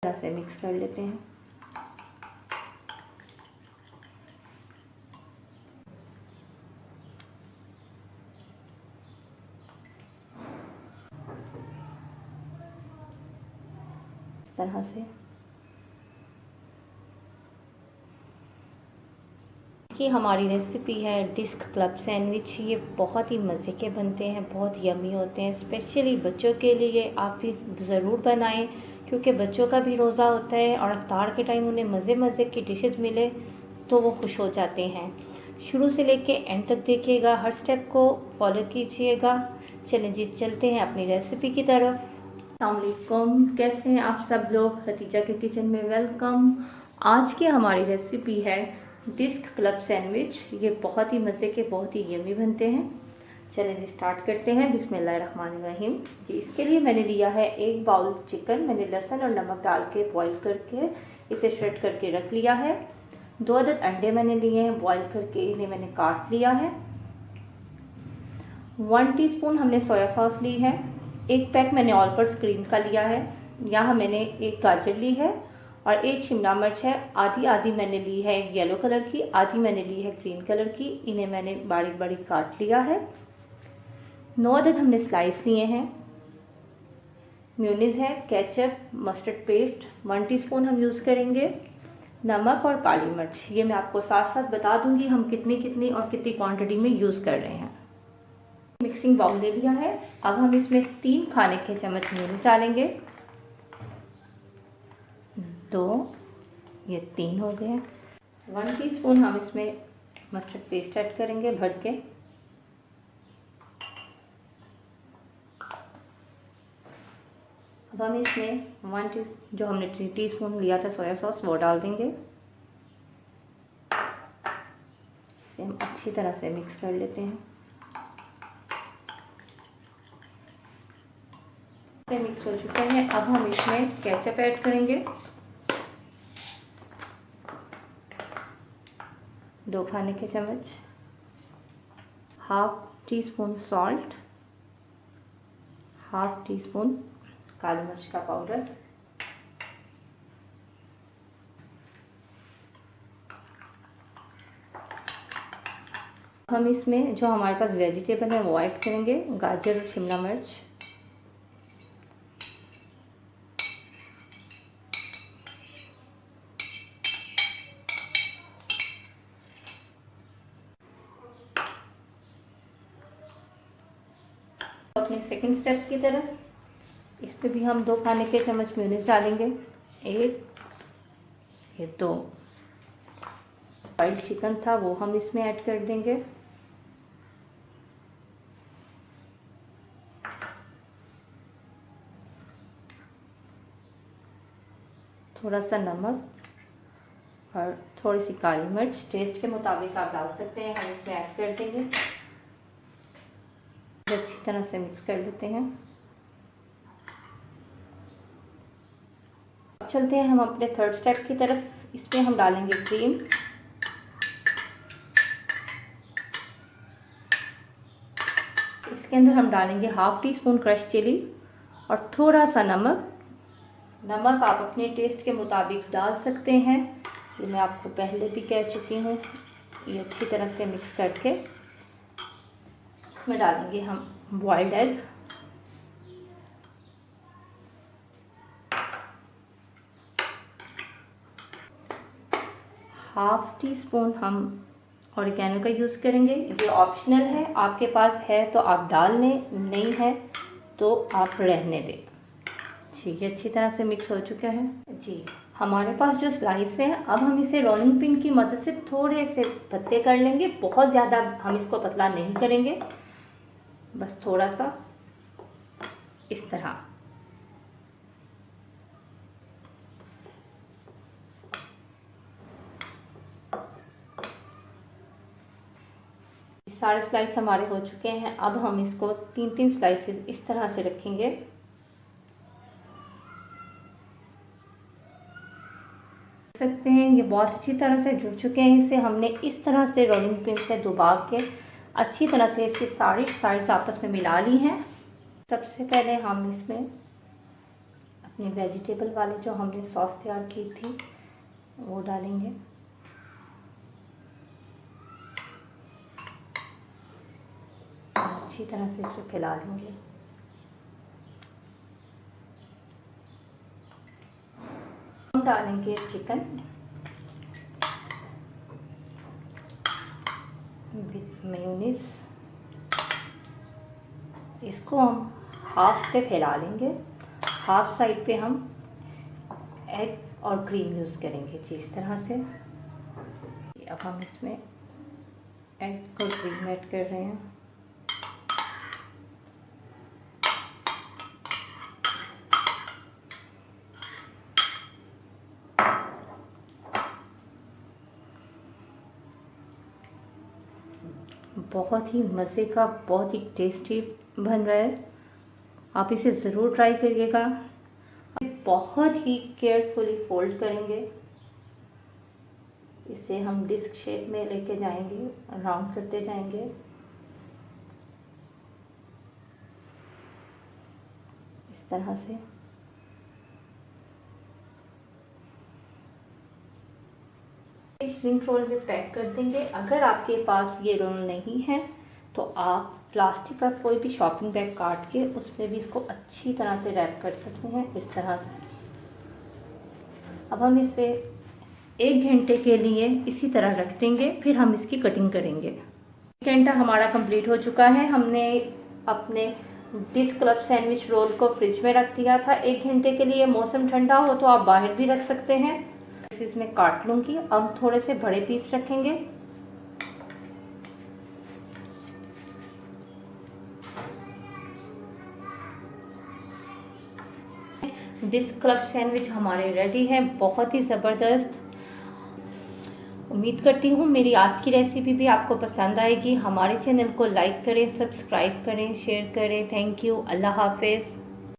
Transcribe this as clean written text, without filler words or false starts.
तरह से मिक्स कर लेते हैं। इस तरह से कि हमारी रेसिपी है डिस्क क्लब सैंडविच। ये बहुत ही मज़े के बनते हैं, बहुत यमी होते हैं। स्पेशली बच्चों के लिए आप भी ज़रूर बनाएं, क्योंकि बच्चों का भी रोज़ा होता है और इफ्तार के टाइम उन्हें मज़े मज़े की डिशेस मिले तो वो खुश हो जाते हैं। शुरू से लेके एंड तक देखिएगा, हर स्टेप को फॉलो कीजिएगा। चलें जी, चलते हैं अपनी रेसिपी की तरफ। अस्सलाम वालेकुम, कैसे हैं आप सब लोग? खदीजा के किचन में वेलकम। आज की हमारी रेसिपी है डिस्क क्लब सैंडविच। ये बहुत ही मज़े के, बहुत ही यमी बनते हैं। चलिए जी स्टार्ट करते हैं। बिस्मिल्लाहिर्रहमानिर्रहीम। जी, इसके लिए मैंने लिया है 1 बाउल चिकन। मैंने लहसुन और नमक डाल के बॉईल करके इसे श्रेड करके रख लिया है। 2 अदद अंडे मैंने लिए हैं बॉईल करके, इन्हें मैंने काट लिया है। 1 टीस्पून हमने सोया सॉस ली है। 1 पैक मैंने ऑल पर्पस क्रीम का लिया है। यहाँ मैंने 1 गाजर ली है और 1 शिमला मिर्च है। आधी आधी मैंने ली है येलो कलर की, आधी मैंने ली है ग्रीन कलर की। इन्हें मैंने बारीक बारीक काट लिया है। 9 अदद हमने स्लाइस लिए हैं। म्योनीज है, केचप, मस्टर्ड पेस्ट 1 टीस्पून हम यूज़ करेंगे। नमक और काली मिर्च, ये मैं आपको साथ साथ बता दूंगी हम कितनी कितनी और कितनी क्वांटिटी में यूज़ कर रहे हैं। मिक्सिंग बाउल ले लिया है। अब हम इसमें 3 खाने के चम्मच म्योनीज डालेंगे। 2, ये 3 हो गए। 1 टीस्पून हम इसमें मस्टर्ड पेस्ट ऐड करेंगे भर के। अब हम इसमें जो हमने 3 टीस्पून लिया था सोया सॉस वो डाल देंगे। इसे हम अच्छी तरह से मिक्स कर लेते हैं। मिक्स हो चुका है। अब हम इसमें केचप ऐड करेंगे, 2 खाने के चम्मच। Half teaspoon salt, half teaspoon काली मिर्च का पाउडर, हम इसमें जो हमारे पास वेजिटेबल है वो ऐड करेंगे, गाजर और शिमला मिर्च। अपने सेकंड स्टेप की तरफ इस पे भी हम 2 खाने के चम्मच मेयोनीज डालेंगे। 1, ये 2 बॉइल्ड चिकन था वो हम इसमें ऐड कर देंगे। थोड़ा सा नमक और थोड़ी सी काली मिर्च टेस्ट के मुताबिक आप डाल सकते हैं, हम इसमें ऐड कर देंगे। अच्छी तरह से मिक्स कर लेते हैं। अब चलते हैं हम अपने थर्ड स्टेप की तरफ। इसमें हम डालेंगे क्रीम। इसके अंदर हम डालेंगे half teaspoon crush chilli और थोड़ा सा नमक। नमक आप अपने टेस्ट के मुताबिक डाल सकते हैं, ये मैं आपको पहले भी कह चुकी हूँ। ये अच्छी तरह से मिक्स करके इसमें डालेंगे हम boiled egg. Half tea spoon हम ऑरिगेनो का यूज़ करेंगे, ये ऑप्शनल है, आपके पास है तो आप डाल लें, नहीं है तो आप रहने दें। ठीक है, अच्छी तरह से मिक्स हो चुका है जी। हमारे पास जो स्लाइस है, अब हम इसे रोलिंग पिन की मदद से थोड़े से पतले कर लेंगे। बहुत ज़्यादा हम इसको पतला नहीं करेंगे, बस थोड़ा सा इस तरह। सारे स्लाइस हमारे हो चुके हैं। अब हम इसको 3-3 स्लाइसेस इस तरह से रखेंगे। सकते हैं ये बहुत अच्छी तरह से जुड़ चुके हैं। इसे हमने इस तरह से रोलिंग पिन से दबा के अच्छी तरह से इसकी सारी साइड्स आपस में मिला ली हैं। सबसे पहले हम इसमें अपने वेजिटेबल वाले जो हमने सॉस तैयार की थी वो डालेंगे। अच्छी तरह से इसको फैला लेंगे। हम डालेंगे चिकन विथ मेयोनीज। इसको हम हाफ पे फैला लेंगे। हाफ साइड पे हम एग और क्रीम यूज़ करेंगे जी, इस तरह से। अब हम इसमें एग और क्रीम ऐड कर रहे हैं। बहुत ही मज़े का, बहुत ही टेस्टी बन रहा है। आप इसे ज़रूर ट्राई करिएगा। बहुत ही केयरफुली फोल्ड करेंगे। इसे हम डिस्क शेप में लेके जाएंगे, राउंड करते जाएंगे। इस तरह से श्रिंक रोल से पैक कर देंगे। अगर आपके पास ये रोल नहीं है तो आप प्लास्टिक का कोई भी शॉपिंग बैग काट के उसमें भी इसको अच्छी तरह से रैप कर सकते हैं, इस तरह से। अब हम इसे 1 घंटे के लिए इसी तरह रख देंगे, फिर हम इसकी कटिंग करेंगे। 1 घंटा हमारा कंप्लीट हो चुका है। हमने अपने डिस्क क्लब सैंडविच रोल को फ्रिज में रख दिया था 1 घंटे के लिए। मौसम ठंडा हो तो आप बाहर भी रख सकते हैं। इसमें काट लूँगी। अब थोड़े से बड़े पीस रखेंगे। डिस्क क्लब सैंडविच हमारे रेडी है, बहुत ही ज़बरदस्त। उम्मीद करती हूँ मेरी आज की रेसिपी भी आपको पसंद आएगी। हमारे चैनल को लाइक करें, सब्सक्राइब करें, शेयर करें। Thank you. अल्लाह हाफिज़।